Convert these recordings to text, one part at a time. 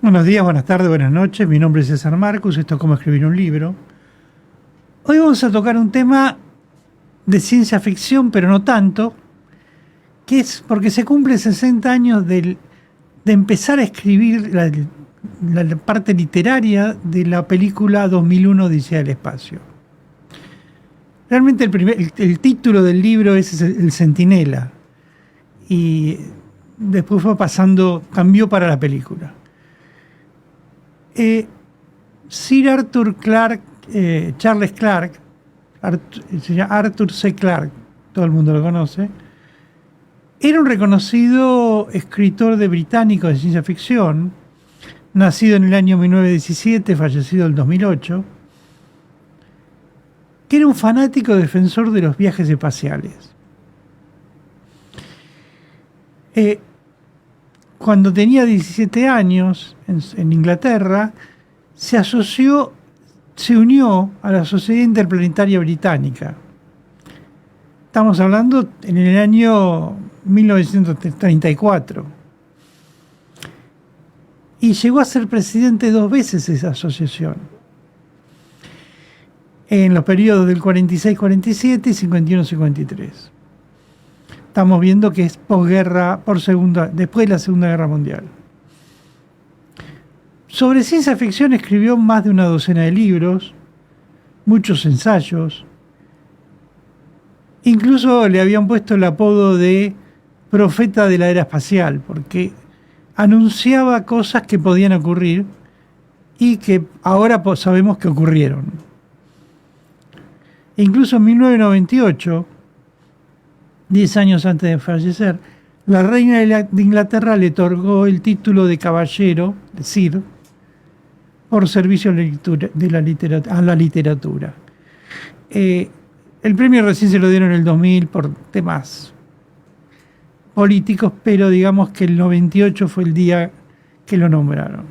Buenos días, buenas tardes, buenas noches. Mi nombre es César Marcus, esto es Cómo escribir un libro. Hoy vamos a tocar un tema de ciencia ficción, pero no tanto, que es porque se cumplen 60 años de empezar a escribir la parte literaria de la película 2001 Odisea del Espacio. Realmente el título del libro es El Centinela, y después fue pasando, cambió para la película. Sir Arthur Clarke, Charles Clarke, se llama Arthur C. Clarke, todo el mundo lo conoce, era un reconocido escritor británico de ciencia ficción, nacido en el año 1917, fallecido en el 2008, que era un fanático defensor de los viajes espaciales. Cuando tenía 17 años en Inglaterra, se unió a la Sociedad Interplanetaria Británica. Estamos hablando en el año 1934. Y llegó a ser presidente 2 veces de esa asociación, en los periodos del 46-47 y 51-53. Estamos viendo que es posguerra, después de la Segunda Guerra Mundial. Sobre ciencia ficción escribió más de una docena de libros, muchos ensayos. Incluso le habían puesto el apodo de profeta de la era espacial, porque anunciaba cosas que podían ocurrir y que ahora sabemos que ocurrieron. Incluso en 1998, 10 años antes de fallecer, la reina de Inglaterra le otorgó el título de caballero, de Sir, por servicio a la literatura. El premio recién se lo dieron en el 2000 por temas políticos, pero digamos que el 98 fue el día que lo nombraron.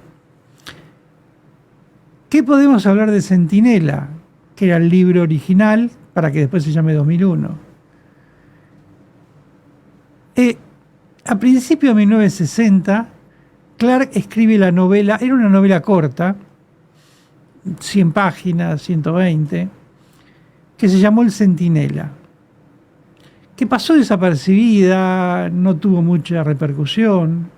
¿Qué podemos hablar de Centinela? Que era el libro original, para que después se llame 2001. A principios de 1960, Clarke escribe la novela, era una novela corta, 100 páginas, 120, que se llamó El Centinela, que pasó desapercibida, no tuvo mucha repercusión,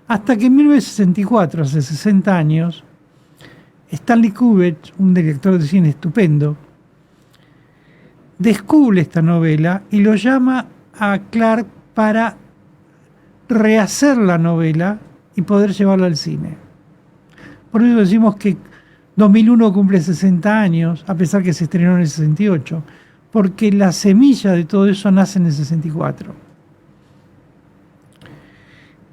hasta que en 1964, hace 60 años, Stanley Kubrick, un director de cine estupendo, descubre esta novela y lo llama a Clarke para rehacer la novela y poder llevarla al cine. Por eso decimos que 2001 cumple 60 años, a pesar que se estrenó en el 68, porque la semilla de todo eso nace en el 64.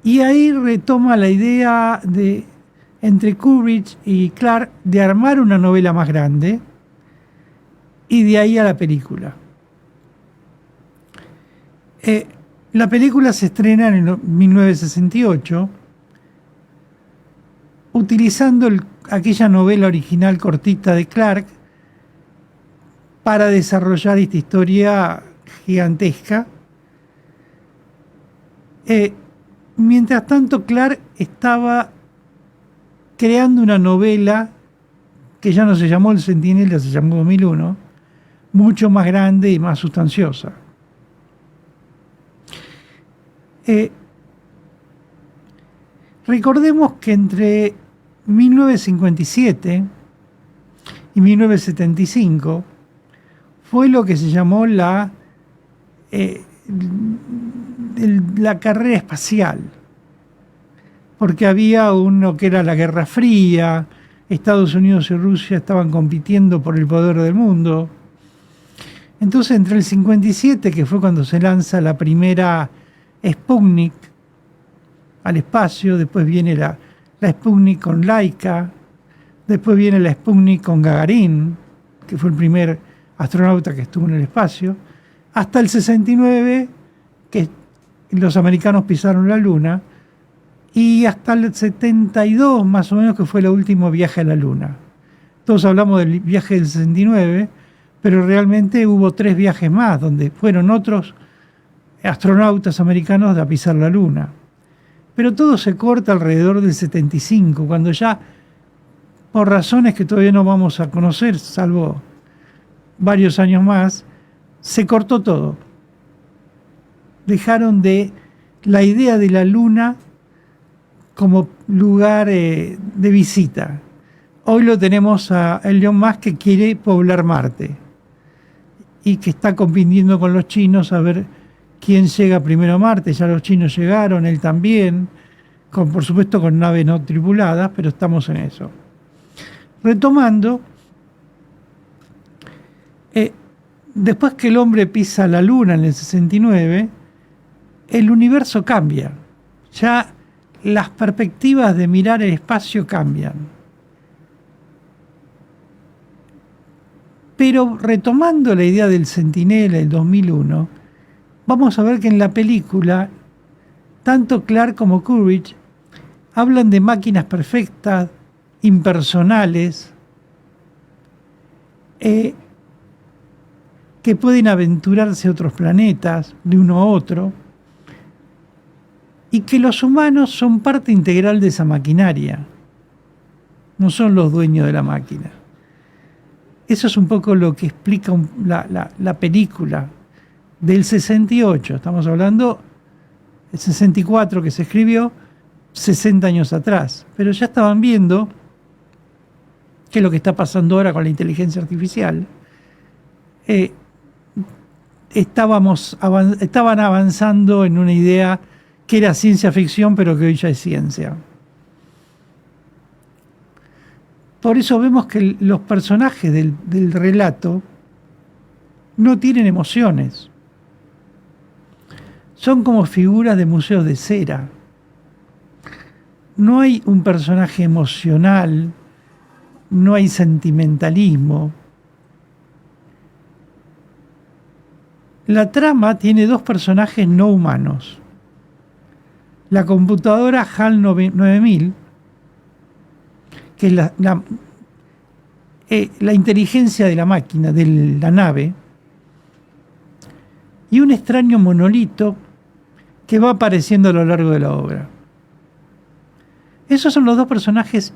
Y ahí retoma la idea entre Kubrick y Clarke de armar una novela más grande, y de ahí a la película. La película se estrena en 1968, utilizando aquella novela original cortita de Clarke para desarrollar esta historia gigantesca. Mientras tanto, Clarke estaba creando una novela que ya no se llamó El Centinela, se llamó 2001, mucho más grande y más sustanciosa. Recordemos que entre 1957 y 1975 fue lo que se llamó la carrera espacial, porque había uno que era la Guerra Fría, Estados Unidos y Rusia estaban compitiendo por el poder del mundo. Entonces, entre el 57, que fue cuando se lanza la primera Sputnik al espacio, después viene la Sputnik con Laika, después viene la Sputnik con Gagarin, que fue el primer astronauta que estuvo en el espacio, hasta el 69, que los americanos pisaron la Luna, y hasta el 72, más o menos, que fue el último viaje a la Luna. Todos hablamos del viaje del 69, pero realmente hubo 3 viajes más, donde fueron otros astronautas americanos a pisar la Luna. Pero todo se corta alrededor del 75, cuando ya, por razones que todavía no vamos a conocer, salvo varios años más, se cortó todo. Dejaron de la idea de la Luna como lugar de visita. Hoy lo tenemos a Elon Musk, que quiere poblar Marte y que está compitiendo con los chinos a ver quién llega primero a Marte. Ya los chinos llegaron, él también, por supuesto con naves no tripuladas, pero estamos en eso. Retomando, después que el hombre pisa la Luna en el 69, el universo cambia. Ya las perspectivas de mirar el espacio cambian. Pero retomando la idea del Centinela del 2001, vamos a ver que en la película, tanto Clark como Courage hablan de máquinas perfectas, impersonales, que pueden aventurarse a otros planetas, de uno a otro, y que los humanos son parte integral de esa maquinaria, no son los dueños de la máquina. Eso es un poco lo que explica la película del 68. Estamos hablando del 64 que se escribió 60 años atrás. Pero ya estaban viendo qué es lo que está pasando ahora con la inteligencia artificial. Estaban avanzando en una idea que era ciencia ficción, pero que hoy ya es ciencia. Por eso vemos que los personajes del relato no tienen emociones. Son como figuras de museos de cera. No hay un personaje emocional, no hay sentimentalismo. La trama tiene dos personajes no humanos. La computadora HAL 9000, que es la inteligencia de la máquina, de la nave, y un extraño monolito que va apareciendo a lo largo de la obra. Esos son los dos personajes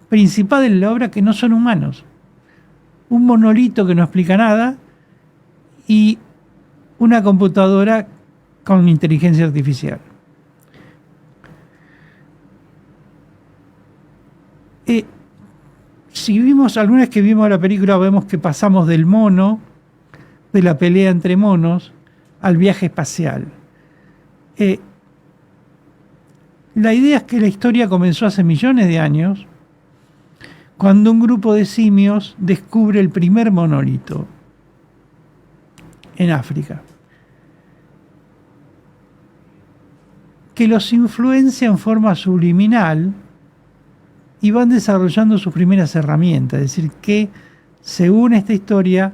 principales de la obra que no son humanos. Un monolito que no explica nada y una computadora con inteligencia artificial. Si vimos, alguna vez que vimos la película, vemos que pasamos del mono, de la pelea entre monos, al viaje espacial. La idea es que la historia comenzó hace millones de años, cuando un grupo de simios descubre el primer monolito en África, que los influencia en forma subliminal y van desarrollando sus primeras herramientas. Es decir, que según esta historia,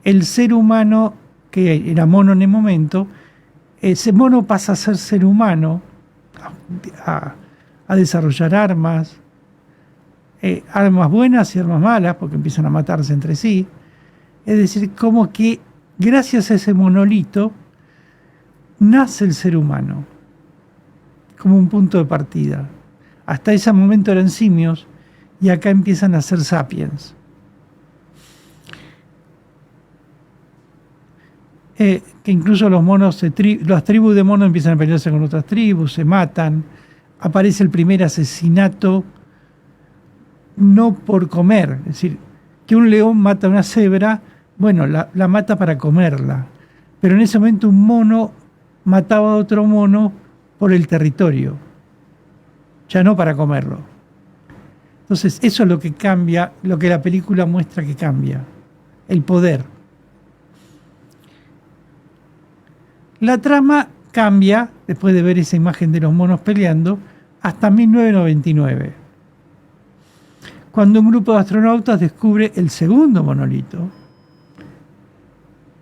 el ser humano, que era mono en el momento, ese mono pasa a ser ser humano, a desarrollar armas, armas buenas y armas malas, porque empiezan a matarse entre sí. Es decir, como que gracias a ese monolito nace el ser humano, como un punto de partida. Hasta ese momento eran simios y acá empiezan a ser sapiens. Que incluso los monos, las tribus de monos empiezan a pelearse con otras tribus, se matan. Aparece el primer asesinato, no por comer, es decir, que un león mata a una cebra, bueno, la mata para comerla. Pero en ese momento un mono mataba a otro mono por el territorio, ya no para comerlo. Entonces, eso es lo que cambia, lo que la película muestra que cambia, el poder. La trama cambia, después de ver esa imagen de los monos peleando, hasta 1999, cuando un grupo de astronautas descubre el segundo monolito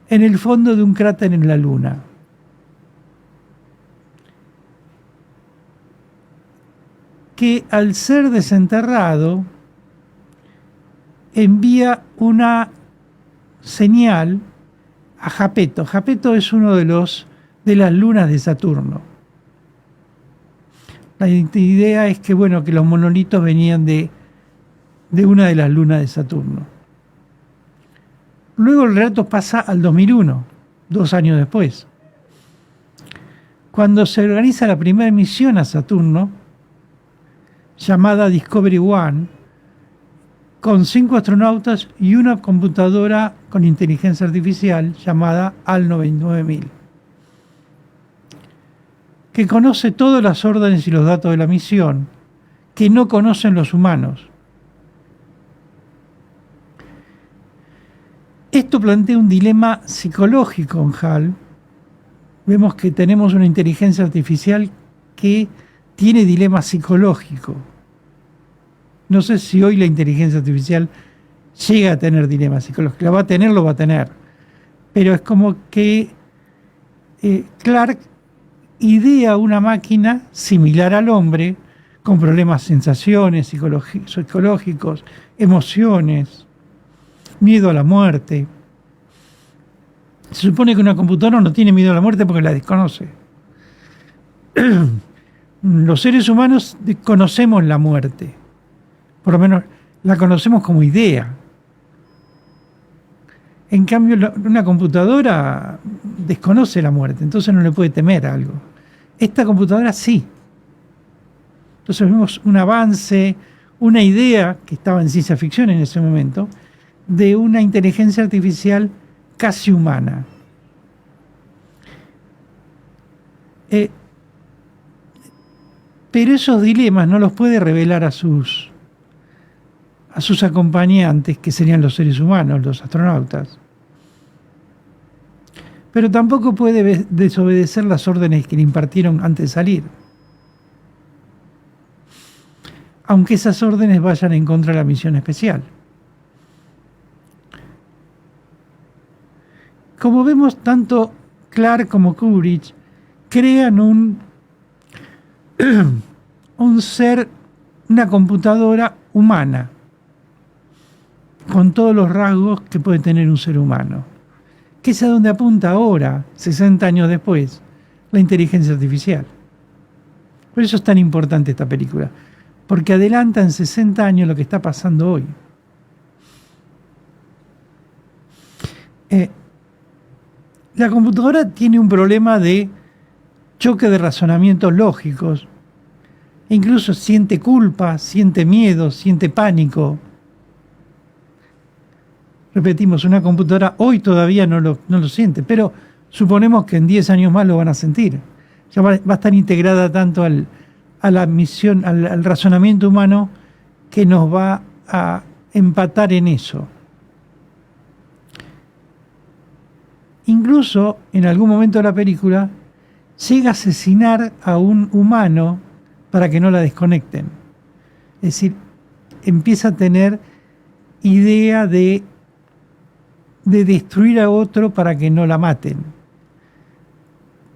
en el fondo de un cráter en la Luna. Que al ser desenterrado envía una señal a Japeto. Japeto es uno de las lunas de Saturno. La idea es que, bueno, que los monolitos venían de una de las lunas de Saturno. Luego el relato pasa al 2001, 2 años después, cuando se organiza la primera misión a Saturno, llamada Discovery One, con 5 astronautas y una computadora con inteligencia artificial llamada HAL 99000, que conoce todas las órdenes y los datos de la misión que no conocen los humanos. Esto plantea un dilema psicológico en HAL. Vemos que tenemos una inteligencia artificial que tiene dilema psicológico. No sé si hoy la inteligencia artificial llega a tener dilema psicológico. La va a tener, lo va a tener. Pero es como que Clark idea una máquina similar al hombre, con problemas, sensaciones psicológicos, emociones, miedo a la muerte. Se supone que una computadora no tiene miedo a la muerte porque la desconoce. Los seres humanos conocemos la muerte. Por lo menos la conocemos como idea. En cambio, una computadora desconoce la muerte, entonces no le puede temer a algo. Esta computadora sí. Entonces vemos un avance, una idea que estaba en ciencia ficción en ese momento, de una inteligencia artificial casi humana. Pero esos dilemas no los puede revelar a sus acompañantes, que serían los seres humanos, los astronautas. Pero tampoco puede desobedecer las órdenes que le impartieron antes de salir, aunque esas órdenes vayan en contra de la misión especial. Como vemos, tanto Clark como Kubrick crean un ser, una computadora humana, con todos los rasgos que puede tener un ser humano, que es a donde apunta ahora, 60 años después, la inteligencia artificial. Por eso es tan importante esta película, porque adelanta en 60 años lo que está pasando hoy. La computadora tiene un problema de choque de razonamientos lógicos, e incluso siente culpa, siente miedo, siente pánico. Repetimos, una computadora hoy todavía no lo siente, pero suponemos que en 10 años más lo van a sentir. Ya va a estar integrada tanto a la misión, al razonamiento humano, que nos va a empatar en eso. Incluso, en algún momento de la película, llega a asesinar a un humano para que no la desconecten. Es decir, empieza a tener idea de destruir a otro para que no la maten.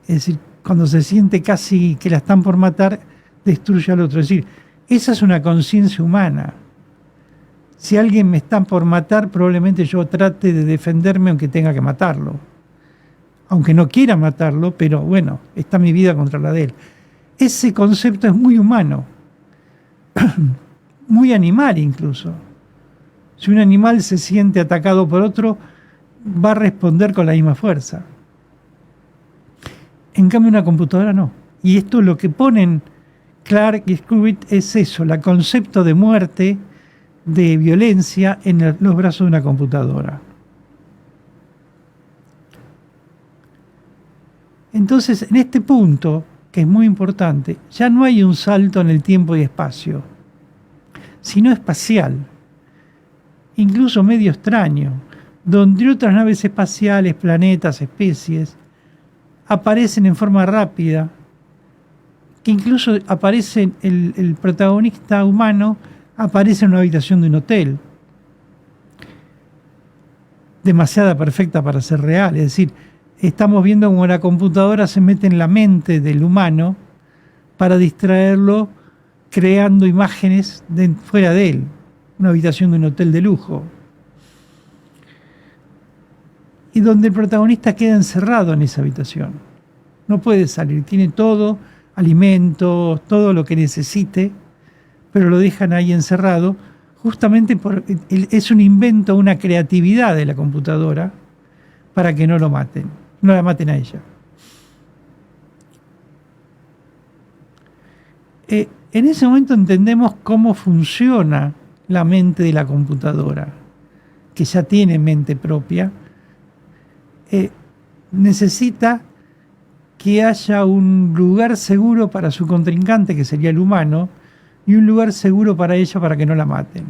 Es decir, cuando se siente casi que la están por matar, destruye al otro. Es decir, esa es una conciencia humana. Si alguien me está por matar, probablemente yo trate de defenderme aunque tenga que matarlo. Aunque no quiera matarlo, pero bueno, está mi vida contra la de él. Ese concepto es muy humano, muy animal incluso. Si un animal se siente atacado por otro, va a responder con la misma fuerza. En cambio, una computadora no. Y esto es lo que ponen Clark y Kubrick, es eso, el concepto de muerte, de violencia en los brazos de una computadora. Entonces, en este punto, que es muy importante, ya no hay un salto en el tiempo y espacio, sino espacial, incluso medio extraño, donde otras naves espaciales, planetas, especies, aparecen en forma rápida, que incluso aparece el protagonista humano, aparece en una habitación de un hotel, demasiado perfecta para ser real, es decir, estamos viendo cómo la computadora se mete en la mente del humano para distraerlo, creando imágenes fuera de él, una habitación de un hotel de lujo, y donde el protagonista queda encerrado en esa habitación. No puede salir, tiene todo alimentos, todo lo que necesite, pero lo dejan ahí encerrado, justamente es un invento, una creatividad de la computadora para que no lo maten, no la maten a ella. En ese momento entendemos cómo funciona la mente de la computadora, que ya tiene mente propia. Necesita que haya un lugar seguro para su contrincante, que sería el humano, y un lugar seguro para ella para que no la maten.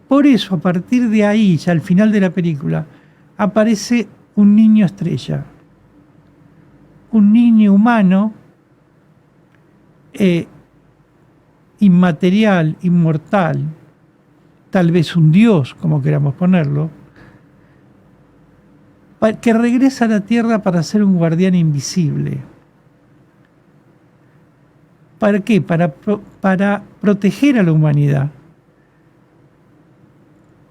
Por eso, a partir de ahí, ya al final de la película, aparece un niño estrella, un niño humano, inmaterial, inmortal, tal vez un dios, como queramos ponerlo, que regresa a la Tierra para ser un guardián invisible. ¿Para qué? Para proteger a la humanidad,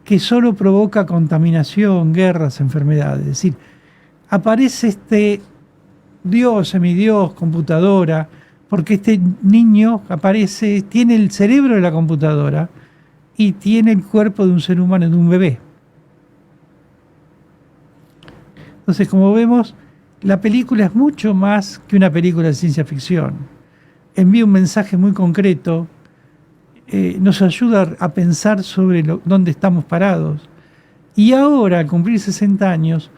que solo provoca contaminación, guerras, enfermedades. Es decir, aparece este dios, semidios, computadora, porque este niño aparece, tiene el cerebro de la computadora y tiene el cuerpo de un ser humano, de un bebé. Entonces, como vemos, la película es mucho más que una película de ciencia ficción. Envía un mensaje muy concreto, nos ayuda a pensar sobre dónde estamos parados. Y ahora, al cumplir 60 años,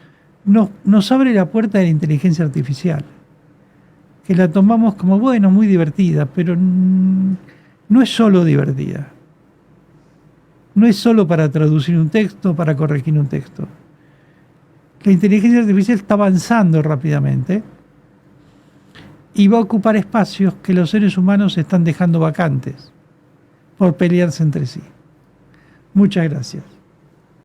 nos abre la puerta de la inteligencia artificial, que la tomamos como, bueno, muy divertida, pero no es solo divertida. No es solo para traducir un texto, para corregir un texto. La inteligencia artificial está avanzando rápidamente y va a ocupar espacios que los seres humanos están dejando vacantes por pelearse entre sí. Muchas gracias.